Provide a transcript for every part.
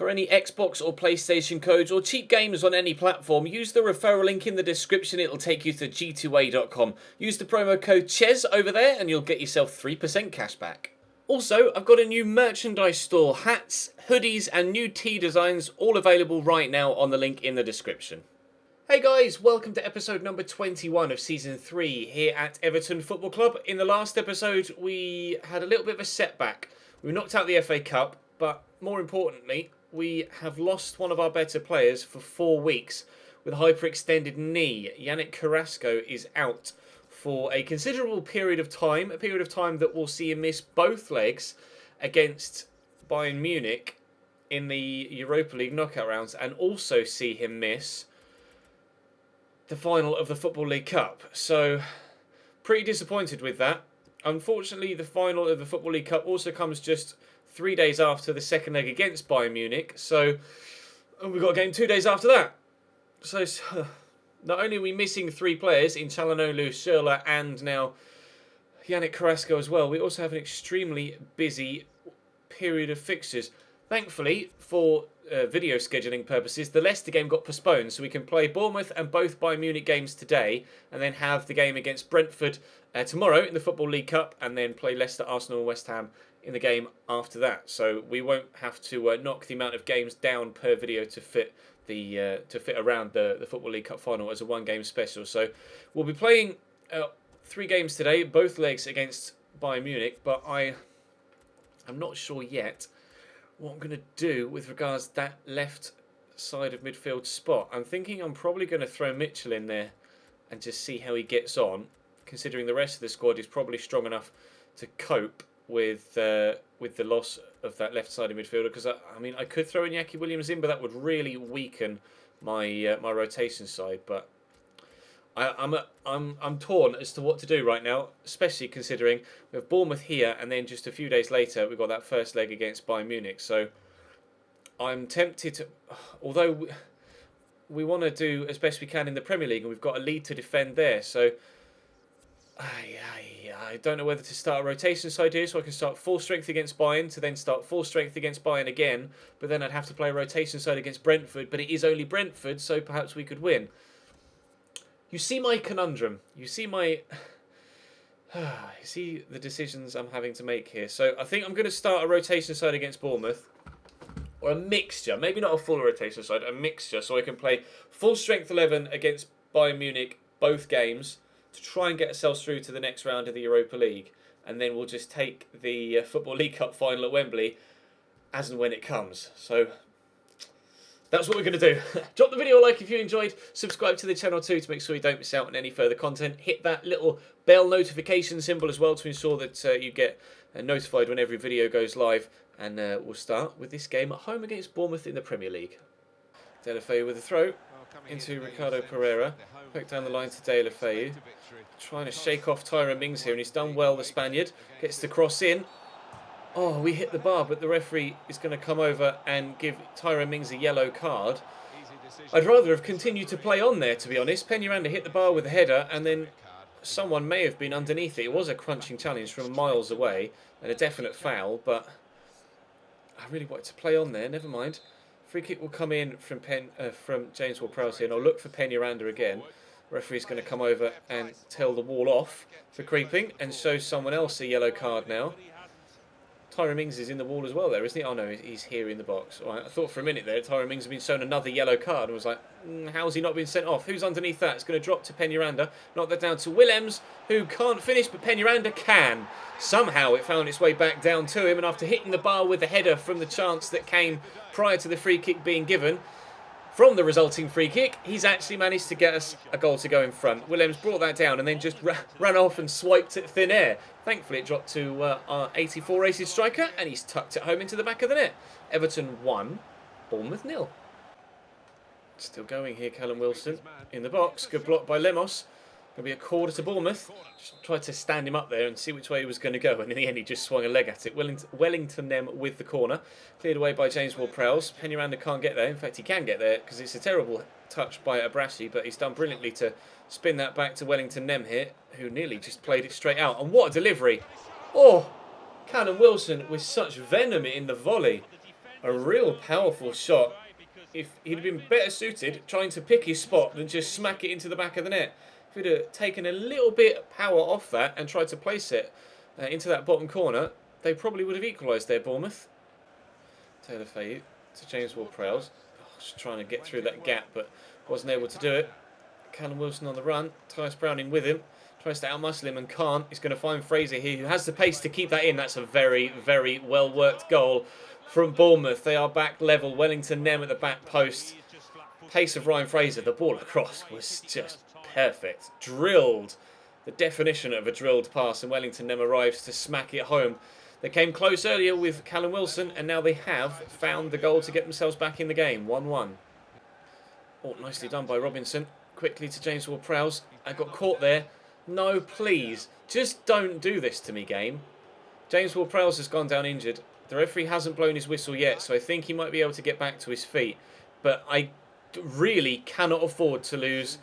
For any Xbox or PlayStation codes or cheap games on any platform, use the referral link in the description. It'll take you to g2a.com. Use the promo code CHES over there and you'll get yourself 3% cash back. Also, I've got a new merchandise store, hats, hoodies and new tee designs, all available right now on the link in the description. Hey guys, welcome to episode number 21 of season 3 here at Everton Football Club. In the last episode, we had a little bit of a setback. We knocked out the FA Cup, but more importantly, we have lost one of our better players for 4 weeks with a hyperextended knee. Yannick Carrasco is out for a considerable period of time, a period of time that will see him miss both legs against Bayern Munich in the Europa League knockout rounds, and also see him miss the final of the Football League Cup. So, pretty disappointed with that. Unfortunately, the final of the Football League Cup also comes just 3 days after the second leg against Bayern Munich. So, we've got a game 2 days after that. So, not only are we missing 3 players in Çalhanoğlu, Schürrle and now Yannick Carrasco as well, we also have an extremely busy period of fixtures. Thankfully, for video scheduling purposes, the Leicester game got postponed, so we can play Bournemouth and both Bayern Munich games today, and then have the game against Brentford tomorrow in the Football League Cup, and then play Leicester, Arsenal and West Ham in the game after that. So we won't have to knock the amount of games down per video to fit around the Football League Cup final as a one-game special. So we'll be playing 3 games today, both legs against Bayern Munich, but I'm not sure yet what I'm going to do with regards to that left side of midfield spot. I'm thinking I'm probably going to throw Mitchell in there and just see how he gets on, considering the rest of the squad is probably strong enough to cope with the loss of that left sided midfielder. Because I mean, I could throw Iñaki Williams in, but that would really weaken my my rotation side. But I'm torn as to what to do right now, especially considering we have Bournemouth here, and then just a few days later we've got that first leg against Bayern Munich. So I'm tempted to, although we want to do as best we can in the Premier League, and we've got a lead to defend there. So I don't know whether to start a rotation side here, so I can start full strength against Bayern, to then start full strength against Bayern again, but then I'd have to play a rotation side against Brentford, but it is only Brentford, so perhaps we could win. You see my conundrum. You see my... you see the decisions I'm having to make here. So I think I'm going to start a rotation side against Bournemouth, or a mixture, maybe not a full rotation side, a mixture, so I can play full strength 11 against Bayern Munich both games, to try and get ourselves through to the next round of the Europa League. And then we'll just take the Football League Cup final at Wembley as and when it comes. So that's what we're going to do. Drop the video a like if you enjoyed. Subscribe to the channel too to make sure you don't miss out on any further content. Hit that little bell notification symbol as well to ensure that you get notified when every video goes live. And we'll start with this game at home against Bournemouth in the Premier League. Deulofeu with a throw into Ricardo Pereira. Poked down the line to Deulofeu. Trying to shake off Tyrone Mings here, and he's done well, the Spaniard. Gets the cross in. Oh, we hit the bar, but the referee is going to come over and give Tyrone Mings a yellow card. I'd rather have continued to play on there, to be honest. Peñaranda hit the bar with a header, and then someone may have been underneath it. It was a crunching challenge from miles away, and a definite foul, but I really wanted to play on there, never mind. Free kick will come in from James Ward-Prowse here, and I'll look for Peñaranda again. Referee's going to come over and tell the wall off for creeping and show someone else a yellow card now. Tyrone Mings is in the wall as well there, isn't he? Oh no, he's here in the box. All right, I thought for a minute there Tyrone Mings had been shown another yellow card and was like, how's he not been sent off? Who's underneath that? It's going to drop to Peñaranda. Knock that down to Willems, who can't finish, but Peñaranda can. Somehow it found its way back down to him, and after hitting the bar with a header from the chance that came prior to the free kick being given, from the resulting free kick, he's actually managed to get us a goal to go in front. Willems brought that down and then just ran off and swiped at thin air. Thankfully, it dropped to our 84 rated striker, and he's tucked it home into the back of the net. Everton 1, Bournemouth 0. Still going here, Callum Wilson in the box. Good block by Lemos. Going to be a corner to Bournemouth. Just tried to stand him up there and see which way he was going to go, and in the end he just swung a leg at it. Wellington them with the corner. Cleared away by James Ward-Prowse. Peñaranda can't get there. In fact, he can get there because it's a terrible touch by Abrashi, but he's done brilliantly to spin that back to Wellington Nem here, who nearly just played it straight out. And what a delivery! Oh, Callum Wilson with such venom in the volley. A real powerful shot. If he'd been better suited trying to pick his spot than just smack it into the back of the net. If he'd have taken a little bit of power off that and tried to place it into that bottom corner, they probably would have equalised there, Bournemouth. Taylor Fayette to James Ward-Prowse. Just trying to get through that gap, but wasn't able to do it. Callum Wilson on the run. Tyus Browning with him. Tries to outmuscle him and can't. He's going to find Fraser here, who has the pace to keep that in. That's a very, very well-worked goal from Bournemouth. They are back level. Wellington Nem at the back post. Pace of Ryan Fraser. The ball across was just perfect. Drilled. The definition of a drilled pass, and Wellington Nem arrives to smack it home. They came close earlier with Callum Wilson, and now they have found the goal to get themselves back in the game. 1-1. Oh, nicely done by Robinson. Quickly to James Ward-Prowse. I got caught there. No, please. Just don't do this to me, game. James Ward-Prowse has gone down injured. The referee hasn't blown his whistle yet, so I think he might be able to get back to his feet. But I really cannot afford to lose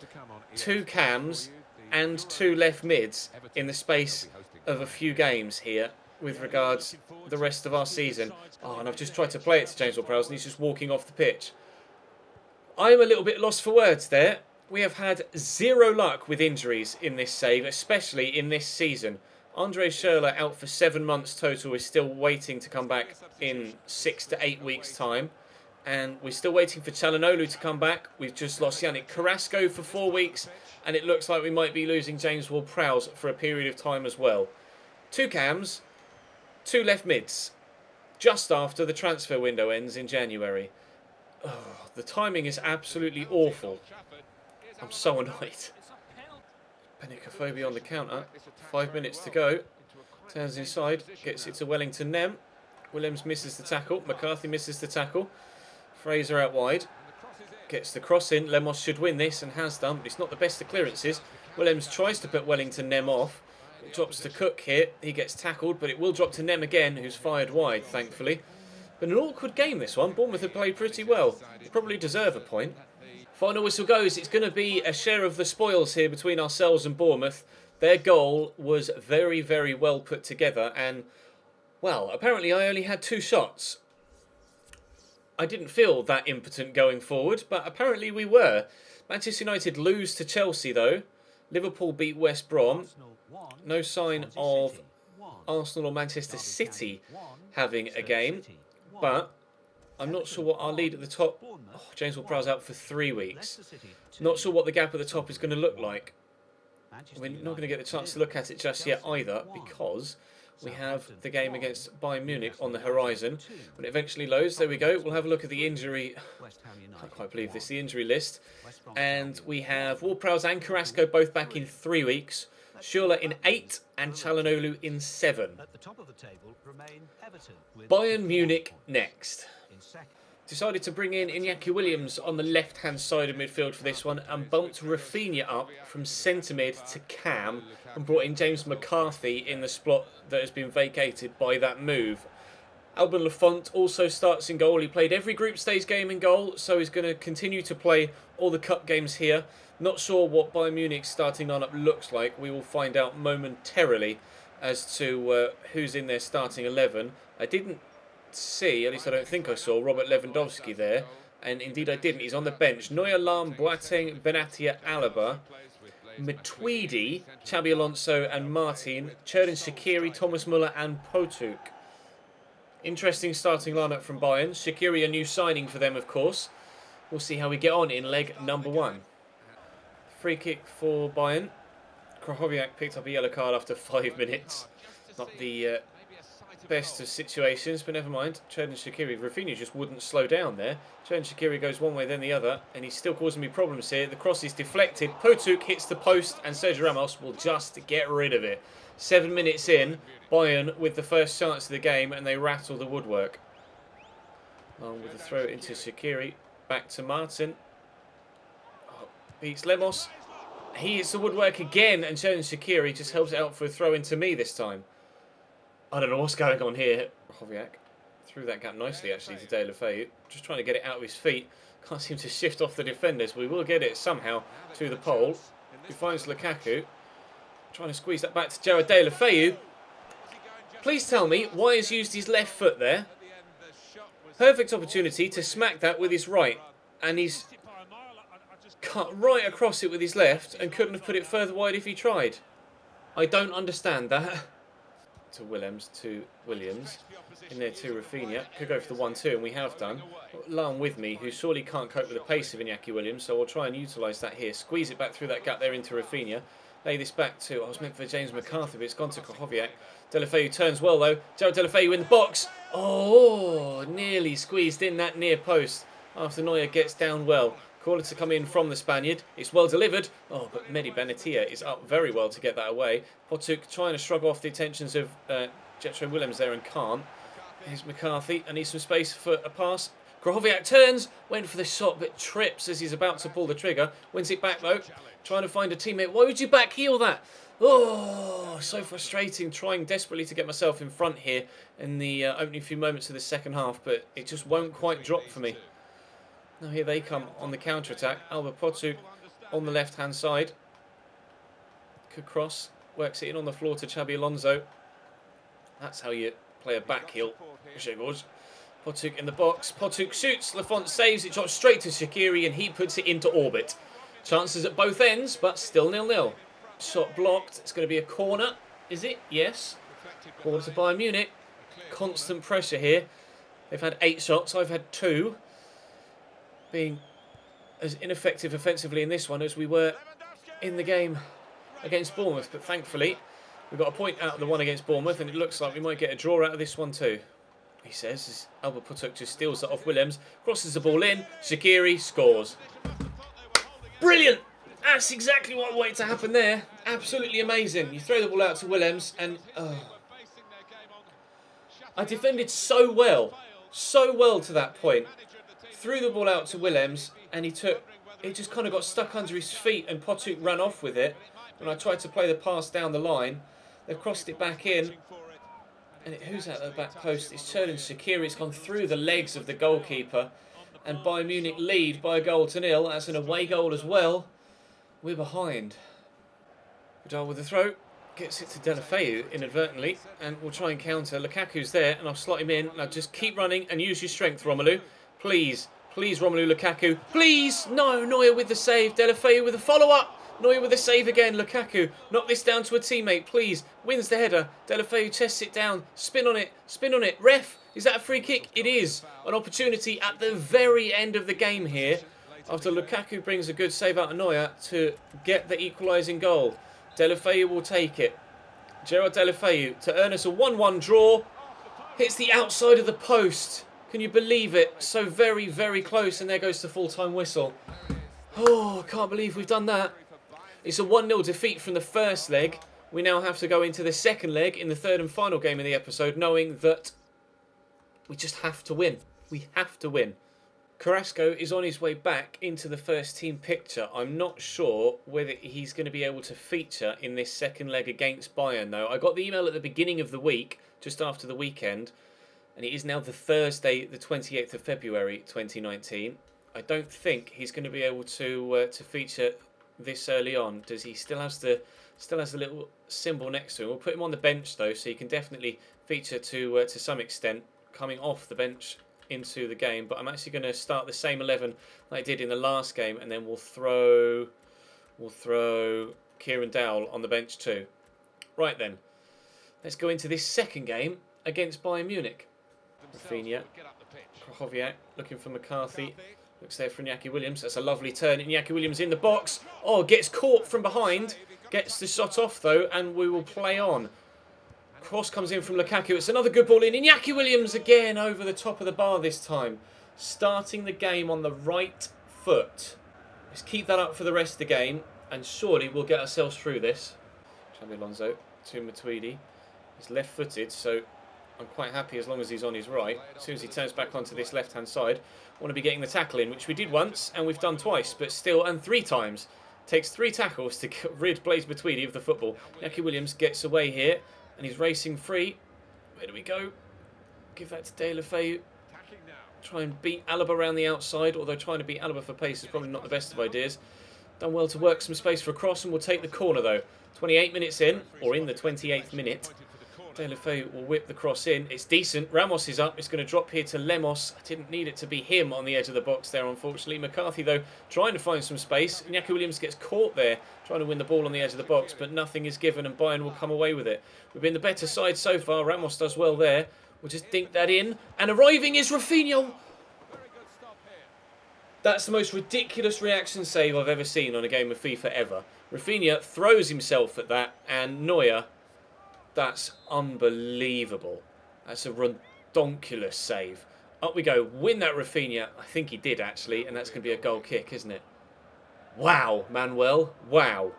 2 cams and 2 left mids in the space of a few games here with regards to the rest of our season. Oh, and I've just tried to play it to James Ward-Prowse and he's just walking off the pitch. I'm a little bit lost for words there. We have had 0 luck with injuries in this save, especially in this season. Andre Schürrle out for 7 months total, is still waiting to come back in 6 to 8 weeks' time. And we're still waiting for Çalhanoğlu to come back. We've just lost Yannick Carrasco for 4 weeks. And it looks like we might be losing James Ward-Prowse for a period of time as well. 2 cams, 2 left mids. Just after the transfer window ends in January. Oh, the timing is absolutely awful. I'm so annoyed. Panicophobia on the counter. 5 minutes to go. Turns inside. Gets it to Wellington Nem. Williams misses the tackle. McCarthy misses the tackle. Fraser out wide. Gets the cross in. Lemos should win this and has done, but it's not the best of clearances. Williams tries to put Wellington Nem off. It drops to Cook here. He gets tackled, but it will drop to Nem again, who's fired wide, thankfully. But an awkward game, this one. Bournemouth have played pretty well. They probably deserve a point. Final whistle goes. It's going to be a share of the spoils here between ourselves and Bournemouth. Their goal was very, very well put together. And, well, apparently I only had 2 shots. I didn't feel that impotent going forward, but apparently we were. Manchester United lose to Chelsea, though. Liverpool beat West Brom. No sign of Arsenal or Manchester City having a game. But I'm not sure what our lead at the top... Oh, James Ward-Prowse out for 3 weeks. Not sure what the gap at the top is going to look like. We're not going to get the chance to look at it just yet either, because we have the game against Bayern Munich on the horizon. When it eventually loads, there we go. We'll have a look at the injury... I can't quite believe this, the injury list. And we have Ward-Prowse and Carrasco both back in 3 weeks. Schürrle in 8 and Çalhanoğlu in 7. Bayern Munich next. Decided to bring in Iñaki Williams on the left-hand side of midfield for this one and bumped Rafinha up from centre mid to cam and brought in James McCarthy in the spot that has been vacated by that move. Alban Lafont also starts in goal. He played every group stage game in goal, so he's going to continue to play all the cup games here. Not sure what Bayern Munich's starting lineup looks like. We will find out momentarily as to who's in their starting 11. I didn't see, at least I don't think I saw, Robert Lewandowski there. And indeed I didn't. He's on the bench. Neuer, Lahm, Boateng, Benatia, Alaba, Matuidi, Xabi Alonso and Martin, Xherdan Shaqiri, Thomas Muller and Potuk. Interesting starting lineup from Bayern. Shaqiri a new signing for them, of course. We'll see how we get on in leg number 1. Free kick for Bayern. Krychowiak picked up a yellow card after 5 minutes. Not the best of situations, but never mind. Xherdan Shaqiri, Rafinha just wouldn't slow down there. Xherdan Shaqiri goes one way then the other, and he's still causing me problems here. The cross is deflected. Potuk hits the post, and Sergio Ramos will just get rid of it. 7 minutes in, Bayern with the first chance of the game, and they rattle the woodwork. Long with the throw into Shaqiri. Back to Martin. Oh, beats Lemos. He hits the woodwork again, and Xherdan Shaqiri just helps it out for a throw into me this time. I don't know what's going on here. Krychowiak threw that gap nicely, actually, to De La Feu. Just trying to get it out of his feet. Can't seem to shift off the defenders. We will get it somehow to the pole. He finds Lukaku. Trying to squeeze that back to Jared De La Feu. Please tell me why he's used his left foot there. Perfect opportunity to smack that with his right. And he's cut right across it with his left and couldn't have put it further wide if he tried. I don't understand that. To Williams. In there to Rafinha. Could go for the 1-2, and we have done. Lam with me, who surely can't cope with the pace of Iñaki Williams, so we'll try and utilise that here. Squeeze it back through that gap there into Rafinha. Lay this back to, I was meant for James McCarthy, but it's gone to Krychowiak. Deulofeu turns well though. Gerard Deulofeu in the box. Oh, nearly squeezed in that near post after Neuer gets down well. Call it to come in from the Spaniard. It's well delivered. Oh, but Mehdi Benatia is up very well to get that away. Potuk trying to shrug off the attentions of Jetro Willems there and can't. Here's McCarthy. I need some space for a pass. Krychowiak turns, went for the shot, but trips as he's about to pull the trigger. Wins it back though. Trying to find a teammate. Why would you back heel that? Oh, so frustrating. Trying desperately to get myself in front here in the opening few moments of the second half, but it just won't quite drop for me. Now here they come on the counter-attack. Alba Potuk on the left-hand side. Could cross. Works it in on the floor to Xabi Alonso. That's how you play a back heel. Potuk in the box. Potuk shoots. Lafont saves. It drops straight to Shaqiri and he puts it into orbit. Chances at both ends, but still 0-0. Shot blocked. It's going to be a corner. Is it? Yes. Corner to Bayern Munich. Constant pressure here. They've had 8 shots. I've had 2. Being as ineffective offensively in this one as we were in the game against Bournemouth. But thankfully, we've got a point out of the one against Bournemouth, and it looks like we might get a draw out of this one too. He says, as Alba Potuk just steals that off Williams, crosses the ball in, Shaqiri scores. Brilliant! That's exactly what I wanted to happen there. Absolutely amazing. You throw the ball out to Williams, and I defended so well to that point. Threw the ball out to Williams, and it just kind of got stuck under his feet, and Potuk ran off with it. When I tried to play the pass down the line, they've crossed it back in, and who's at the back post? It's Xherdan Shaqiri. It's gone through the legs of the goalkeeper, and Bayern Munich lead by a 1-0. That's an away goal as well. We're behind. Vidal with the throw. Gets it to Deulofeu inadvertently, and we'll try and counter. Lukaku's there, and I'll slot him in. Now just keep running and use your strength, Romelu. Please, please, Romelu Lukaku. Please! No, Neuer with the save. Deulofeu with the follow-up. Neuer with the save again. Lukaku, knock this down to a teammate, please. Wins the header. Deulofeu chests it down. Spin on it. Spin on it. Ref, is that a free kick? It is. An opportunity at the very end of the game here, after Lukaku brings a good save out of Neuer to get the equalising goal. Deulofeu will take it. Gerard Deulofeu to earn us a 1-1 draw. Hits the outside of the post. Can you believe it? So very, very close, and there goes the full-time whistle. Oh, I can't believe we've done that. It's a 1-0 defeat from the first leg. We now have to go into the second leg in the third and final game of the episode, knowing that we just have to win. We have to win. Carrasco is on his way back into the first team picture. I'm not sure whether he's going to be able to feature in this second leg against Bayern, though. I got the email at the beginning of the week, just after the weekend, and it is now the Thursday, the 28th of February, 2019. I don't think he's going to be able to feature this early on. Does he still has the little symbol next to him? We'll put him on the bench though, so he can definitely feature to some extent coming off the bench into the game. But I'm actually going to start the same 11 like I did in the last game, and then we'll throw Kieran Dowell on the bench too. Right then, let's go into this second game against Bayern Munich. Rafinha, Krychowiak looking for McCarthy. Looks there for Iñaki Williams. That's a lovely turn. Iñaki Williams in the box. Oh, gets caught from behind. Gets the shot off though, and we will play on. Cross comes in from Lukaku. It's another good ball in. Iñaki Williams again over the top of the bar this time. Starting the game on the right foot. Let's keep that up for the rest of the game, and surely we'll get ourselves through this. Xabi Alonso to Matuidi. He's left-footed, so I'm quite happy as long as he's on his right. As soon as he turns back onto this left-hand side, I want to be getting the tackle in, which we did once, and we've done twice, but still, and 3 times. Takes 3 tackles to rid Blaise Matuidi of the football. Iñaki Williams gets away here, and he's racing free. Where do we go? Give that to Deulofeu. Try and beat Alaba around the outside, although trying to beat Alaba for pace is probably not the best of ideas. Done well to work some space for a cross, and we'll take the corner though. 28 minutes in, or in the 28th minute. Deulofeu will whip the cross in. It's decent. Ramos is up. It's going to drop here to Lemos. I didn't need it to be him on the edge of the box there, unfortunately. McCarthy, though, trying to find some space. Iñaki Williams gets caught there, trying to win the ball on the edge of the box, but nothing is given, and Bayern will come away with it. We've been the better side so far. Ramos does well there. We'll just dink that in. And arriving is Rafinha. That's the most ridiculous reaction save I've ever seen on a game of FIFA ever. Rafinha throws himself at that, and Neuer... That's unbelievable. That's a redonkulous save. Up we go. Win that, Rafinha. I think he did, actually. And that's going to be a goal kick, isn't it? Wow, Manuel. Wow.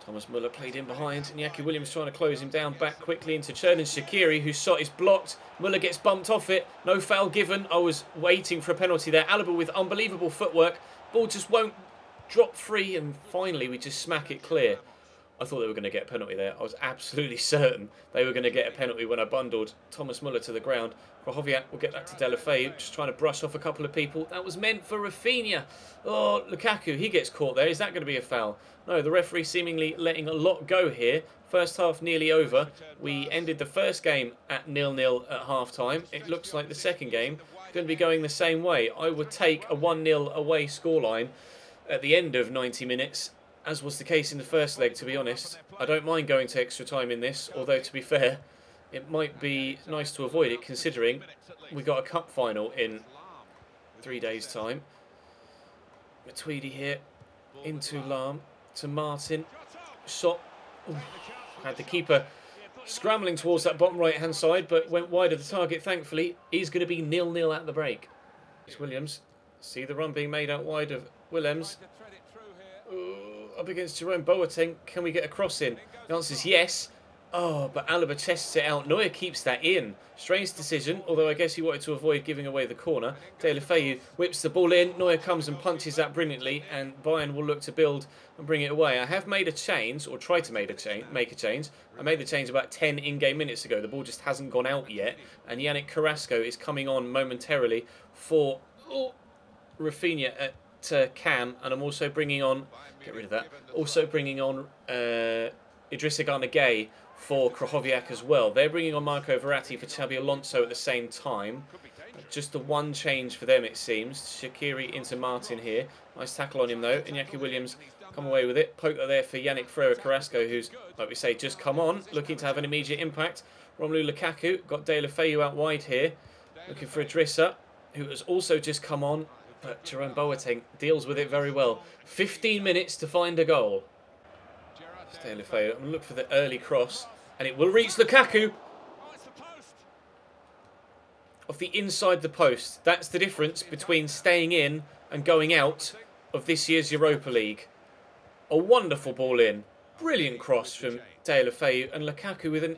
Thomas Muller played in behind. Iñaki Williams trying to close him down. Back quickly into Xherdan Shaqiri, whose shot is blocked. Muller gets bumped off it. No foul given. I was waiting for a penalty there. Alaba with unbelievable footwork. Ball just won't drop free. And finally, we just smack it clear. I thought they were going to get a penalty there. I was absolutely certain they were going to get a penalty when I bundled Thomas Muller to the ground. Krochowiak will get that to Deulofeu, just trying to brush off a couple of people. That was meant for Rafinha. Oh, Lukaku, he gets caught there. Is that going to be a foul? No, the referee seemingly letting a lot go here. First half nearly over. We ended the first game at 0-0 at half-time. It looks like the second game is going to be going the same way. I would take a 1-0 away scoreline at the end of 90 minutes. As was the case in the first leg, to be honest. I don't mind going to extra time in this, although to be fair, it might be nice to avoid it, considering we got a cup final in 3 days' time. Matuidi here, into Lahm, to Martin. Shot. Ooh, had the keeper scrambling towards that bottom right-hand side, but went wide of the target, thankfully. He's going to be 0-0 at the break. It's Williams. See the run being made out wide of Willems. Up against Jerome Boateng. Can we get a cross in? The answer is yes. Oh, but Alaba chests it out. Neuer keeps that in. Strange decision, although I guess he wanted to avoid giving away the corner. Deulofeu whips the ball in. Neuer comes and punches that brilliantly, and Bayern will look to build and bring it away. I have made a change, or tried to make a change. I made the change about 10 in-game minutes ago. The ball just hasn't gone out yet, and Yannick Carrasco is coming on momentarily for Rafinha at Cam, and I'm also bringing on, get rid of that, also bringing on Idrissa Gana Gueye for Krochowiak as well. They're bringing on Marco Verratti for Xabi Alonso at the same time. Just the one change for them, it seems. Shaqiri into Martin here. Nice tackle on him though. Iñaki Williams come away with it. Poker there for Yannick Ferreira Carrasco, who's, like we say, just come on, looking to have an immediate impact. Romelu Lukaku got Deulofeu out wide here, looking for Idrissa, who has also just come on. But Jerome Boateng deals with it very well. 15 minutes to find a goal. Deulofeu, I'm going to look for the early cross, and it will reach Lukaku. Off the inside the post. That's the difference between staying in and going out of this year's Europa League. A wonderful ball in. Brilliant cross from Deulofeu, and Lukaku with an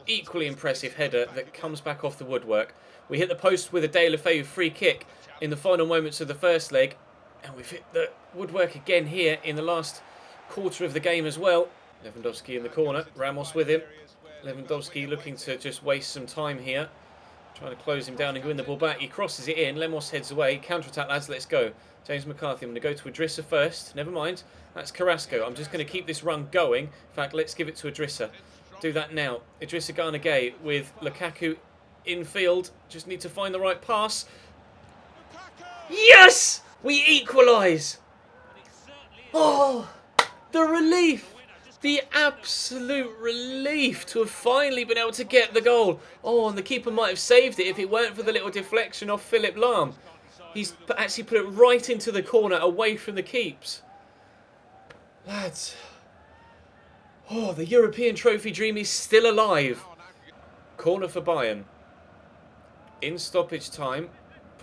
equally impressive header that comes back off the woodwork. We hit the post with a Deulofeu free kick in the final moments of the first leg, and we've hit the woodwork again here in the last quarter of the game as well. Lewandowski in the corner, Ramos with him. Lewandowski looking to just waste some time here, trying to close him down and win the ball back. He crosses it in, Lemos heads away. Counter-attack, lads, let's go. James McCarthy, I'm going to go to Idrissa first. Never mind, that's Carrasco. I'm just going to keep this run going. In fact, let's give it to Idrissa. Do that now. Idrissa Gana Gueye with Lukaku infield. Just need to find the right pass. Yes! We equalise! Oh, the relief! The absolute relief to have finally been able to get the goal. Oh, and the keeper might have saved it if it weren't for the little deflection off Philipp Lahm. He's actually put it right into the corner, away from the keeps. Lads. Oh, the European trophy dream is still alive. Corner for Bayern. In stoppage time,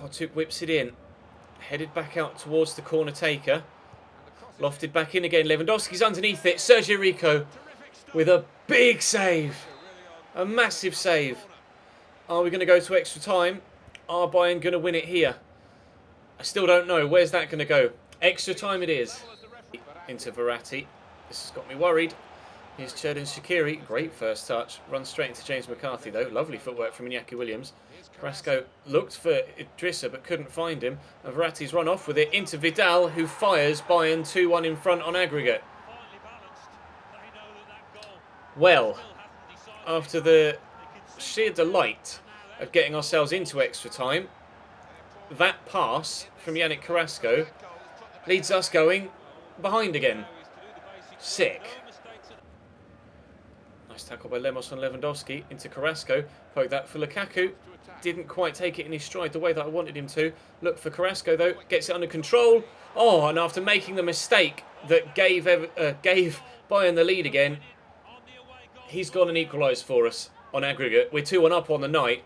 Potuk whips it in. Headed back out towards the corner taker. Lofted back in again. Lewandowski's underneath it. Sergio Rico with a big save. A massive save. Are we going to go to extra time? Are Bayern going to win it here? I still don't know. Where's that going to go? Extra time it is. Into Verratti. This has got me worried. Here's Xherdan Shaqiri. Great first touch. Runs straight into James McCarthy though. Lovely footwork from Iñaki Williams. Carrasco looked for Idrissa but couldn't find him. And Verratti's run off with it into Vidal, who fires Bayern 2-1 in front on aggregate. Well, after the sheer delight of getting ourselves into extra time, that pass from Yannick Carrasco leads us going behind again. Sick. Nice tackle by Lemos on Lewandowski into Carrasco. Poke that for Lukaku. Didn't quite take it in his stride the way that I wanted him to. Look for Carrasco though. Gets it under control. Oh, and after making the mistake that gave Bayern the lead again, he's gone and equalised for us on aggregate. We're 2-1 up on the night.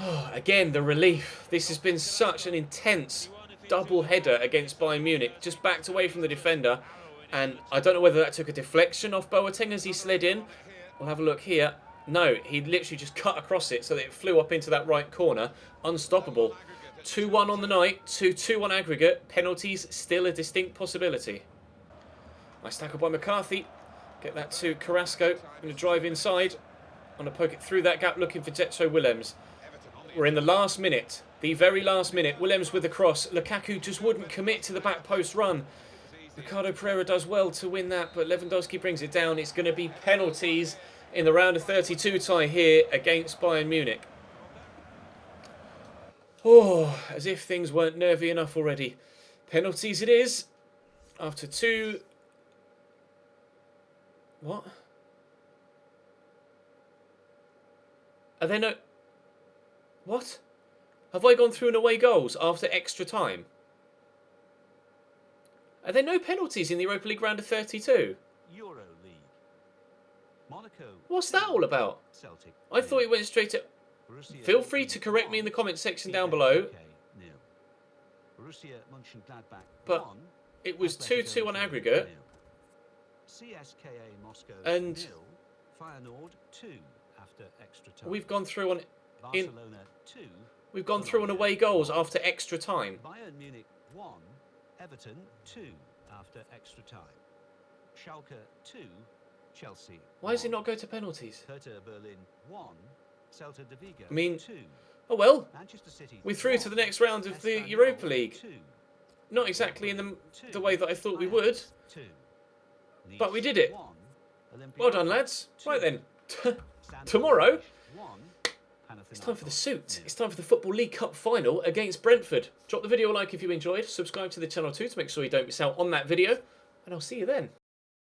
Oh, again, the relief. This has been such an intense double header against Bayern Munich. Just backed away from the defender. And I don't know whether that took a deflection off Boateng as he slid in. We'll have a look here. No, he literally just cut across it so that it flew up into that right corner. Unstoppable. 2-1 on the night. 2-2 on aggregate. Penalties still a distinct possibility. Nice tackle by McCarthy. Get that to Carrasco. Going to drive inside. I'm going to poke it through that gap looking for Jetso Willems. We're in the last minute. The very last minute. Willems with the cross. Lukaku just wouldn't commit to the back post run. Ricardo Pereira does well to win that, but Lewandowski brings it down. It's going to be penalties in the round of 32 tie here against Bayern Munich. Oh, as if things weren't nervy enough already. Penalties it is. After two... What? Are there no... What? Have I gone through an away goals after extra time? Are there no penalties in the Europa League round of 32? Euro League. Monaco. What's that all about? Celtic. I thought it went straight to... Feel free to correct me in the comment section down below. But it was 2-2 on aggregate. And we've gone through on we've gone through on away goals after extra time. Bayern Munich 1, Everton 2 after extra time. Schalke 2, Chelsea. Why does it not go to penalties? Hertha Berlin 1, Celta de Vigo 2. I mean, oh well, Manchester City we're through to the next round of the Europa League. Not exactly in the way that I thought we would, but we did it. Well done, lads. Right then, tomorrow, it's time for the suit. It's time for the Football League Cup final against Brentford. Drop the video a like if you enjoyed. Subscribe to the channel too to make sure you don't miss out on that video. And I'll see you then.